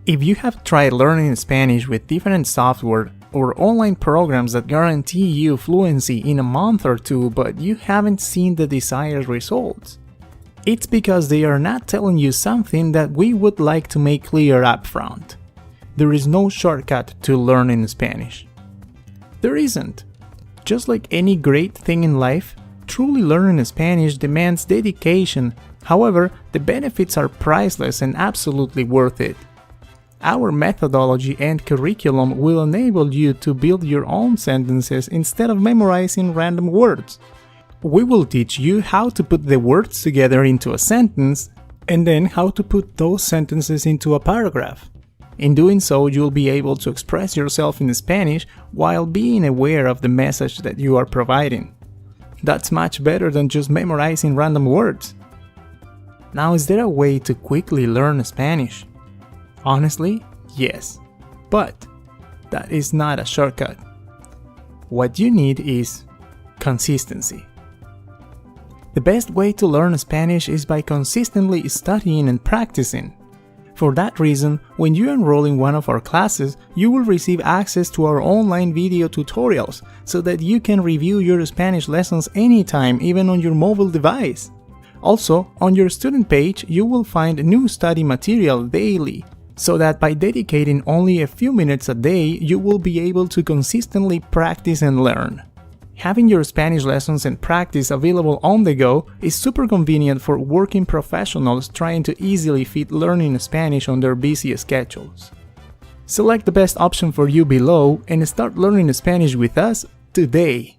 If you have tried learning Spanish with different software or online programs that guarantee you fluency in a month or two, but you haven't seen the desired results, it's because they are not telling you something that we would like to make clear up front. There is no shortcut to learning Spanish. There isn't. Just like any great thing in life, truly learning Spanish demands dedication. However, the benefits are priceless and absolutely worth it. Our methodology and curriculum will enable you to build your own sentences instead of memorizing random words. We will teach you how to put the words together into a sentence, and then how to put those sentences into a paragraph. In doing so, you'll be able to express yourself in Spanish while being aware of the message that you are providing. That's much better than just memorizing random words. Now, is there a way to quickly learn Spanish? Honestly, yes, but that is not a shortcut. What you need is consistency. The best way to learn Spanish is by consistently studying and practicing. For that reason, when you enroll in one of our classes, you will receive access to our online video tutorials so that you can review your Spanish lessons anytime, even on your mobile device. Also, on your student page, you will find new study material daily, so that by dedicating only a few minutes a day, you will be able to consistently practice and learn. Having your Spanish lessons and practice available on the go is super convenient for working professionals trying to easily fit learning Spanish on their busy schedules. Select the best option for you below and start learning Spanish with us today.